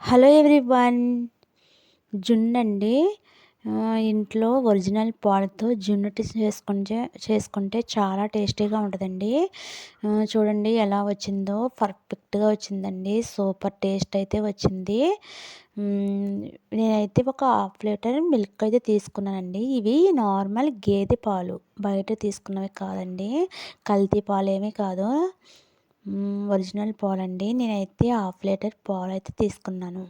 Hello everyone. జున్నండి. ఇంట్లో original పాలతో జున్ను చేసుకుంటే చాలా టేస్టీగా ఉంటుందండి. చూడండి ఎలా వచ్చిందో, పర్ఫెక్ట్‌గా వచ్చిందండి. సూపర్ టేస్ట్ అయితే వచ్చింది. హ్మ్. నేనైతే ఒక హాఫ్ లీటర్ మిల్క్ అయితే తీసుకున్నానండి. ఇవి నార్మల్ గేదె పాలు. బయట తీసుకున్నవి కాదండి. కల్తీ పాలేమీ కాదు. ఒరిజినల్ పాలండి. నేనైతే హాఫ్ లీటర్ పాలైతే తీసుకున్నాను.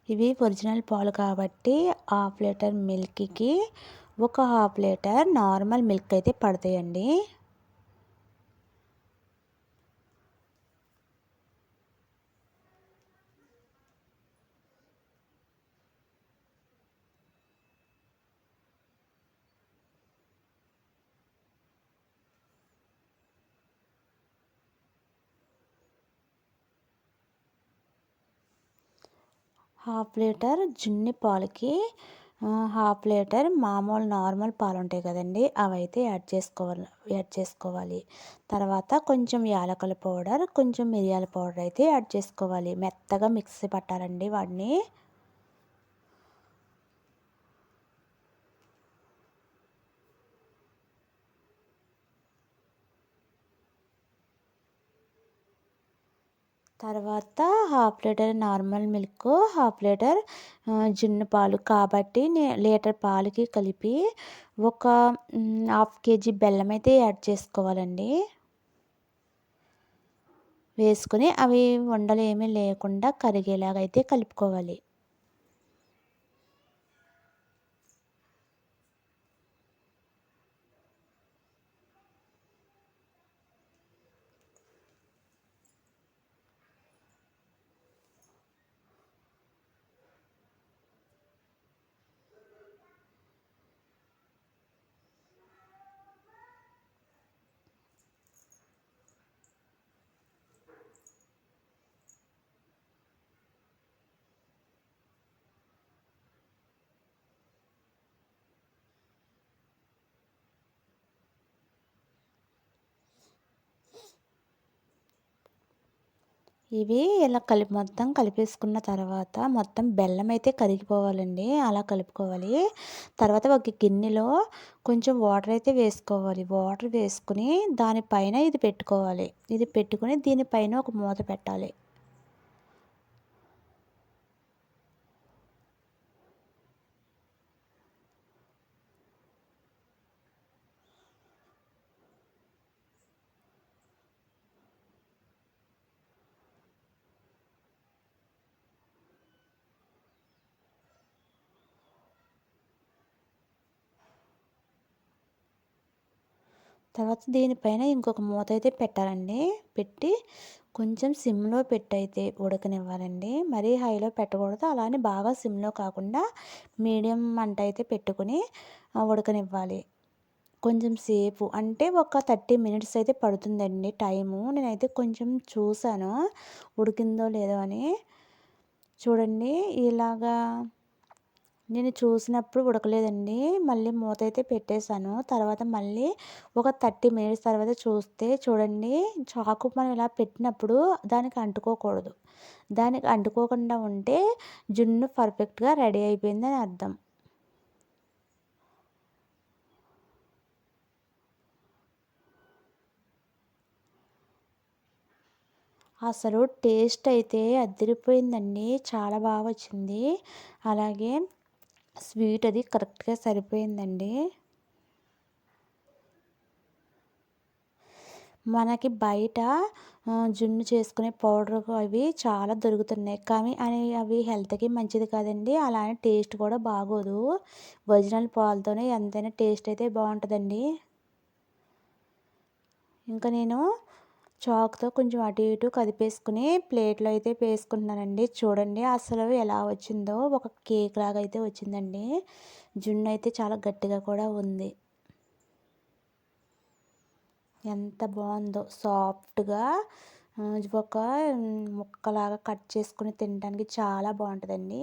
ఇవి ఒరిజినల్ పాలు కాబట్టి హాఫ్ లీటర్ మిల్క్‌కి ఒక హాఫ్ లీటర్ నార్మల్ మిల్క్ అయితే పడతాయండి. హాఫ్ లీటర్ జున్ని పాలకి హాఫ్ లీటర్ మామూలు నార్మల్ పాలు ఉంటాయి కదండీ! అవైతే యాడ్ చేసుకోవాలి. తర్వాత కొంచెం యాలకుల పౌడర్, కొంచెం మిరియాల పౌడర్ అయితే యాడ్ చేసుకోవాలి. మెత్తగా మిక్సీ పట్టాలండి వాటిని. తర్వాత half litre normal milk, half litre జున్ను పాలు కాబట్టి లీటర్ పాలకి కలిపి ఒక హాఫ్ కేజీ బెల్లం అయితే యాడ్ చేసుకోవాలండి. వేసుకొని అవి ఉండలు ఏమీ లేకుండా కరిగేలాగా అయితే కలుపుకోవాలి. ఇవి ఇలా మొత్తం కలిపేసుకున్న తర్వాత మొత్తం బెల్లం అయితే కరిగిపోవాలండి. అలా కలుపుకోవాలి. తర్వాత ఒక గిన్నెలో కొంచెం వాటర్ అయితే వేసుకోవాలి. వాటర్ వేసుకుని దానిపైన ఇది పెట్టుకోవాలి. ఇది పెట్టుకుని దీనిపైన ఒక మూత పెట్టాలి. తర్వాత దీనిపైన ఇంకొక మూత అయితే పెట్టాలండి. పెట్టి కొంచెం సిమ్‌లో పెట్టయితే ఉడకనివ్వాలండి. మరీ హైలో పెట్టకూడదు. అలానే బాగా సిమ్‌లో కాకుండా మీడియం మంట అయితే పెట్టుకొని ఉడకనివ్వాలి. కొంచెం సేపు అంటే ఒక 30 మినిట్స్ అయితే పడుతుందండి టైము. నేనైతే కొంచెం చూసాను ఉడికిందో లేదో అని. చూడండి ఇలాగా నేను చూసినప్పుడు ఉడకలేదండి. మళ్ళీ మూత అయితే పెట్టేశాను. తర్వాత మళ్ళీ ఒక 30 మినిట్స్ తర్వాత చూస్తే చూడండి చాకు మనం ఇలా పెట్టినప్పుడు దానికి అంటుకోకూడదు. దానికి అంటుకోకుండా ఉంటే జున్ను పర్ఫెక్ట్‌గా రెడీ అయిపోయిందని అర్థం. అసలు టేస్ట్ అయితే అదిరిపోయిందండి. చాలా బాగా వచ్చింది. అలాగే స్వీట్ అది కరెక్ట్‌గా సరిపోయిందండి. మనకి బయట జున్ను చేసుకునే పౌడర్ అవి చాలా దొరుకుతున్నాయి. కానీ అవి హెల్త్‌కి మంచిది కాదండి. అలానే టేస్ట్ కూడా బాగోదు. ఒరిజినల్ పాలతోనే ఎంతైనా టేస్ట్ అయితే బాగుంటుందండి. ఇంకా నేను చాక్‌తో కొంచెం అటు ఇటు కదిపేసుకుని ప్లేట్‌లో అయితే వేసుకుంటున్నానండి. చూడండి అసలు ఎలా వచ్చిందో ఒక కేక్ లాగా అయితే వచ్చిందండి. జున్ను అయితే చాలా గట్టిగా కూడా ఉంది. ఎంత బాగుందో సాఫ్ట్‌గా ఒక ముక్కలాగా కట్ చేసుకొని తినడానికి చాలా బాగుంటుందండి.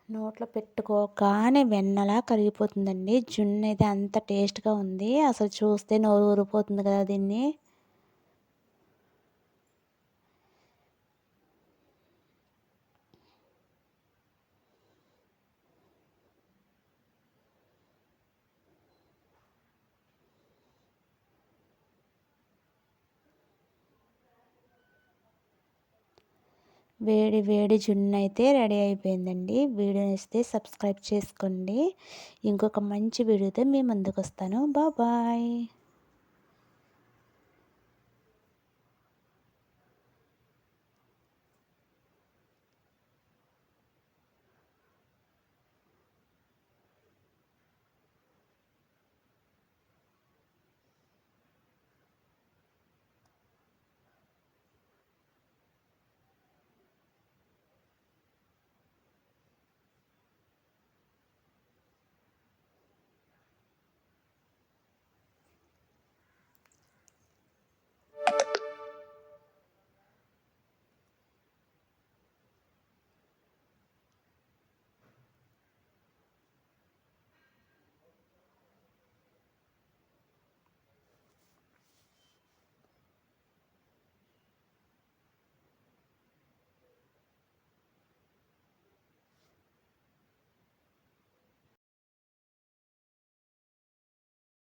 నోట్లో పెట్టుకోగానే వెన్నలా కరిగిపోతుందండి. జున్నయితే అంత టేస్ట్‌గా ఉంది. అసలు చూస్తే నోరు ఊరిపోతుంది కదా దీన్ని. వేడి వేడి జున్నయితే రెడీ అయిపోయిందండి. వీడియో నచ్చితే సబ్స్క్రైబ్ చేసుకోండి. ఇంకొక మంచి వీడియోతో మీ ముందుకొస్తాను. బాయ్.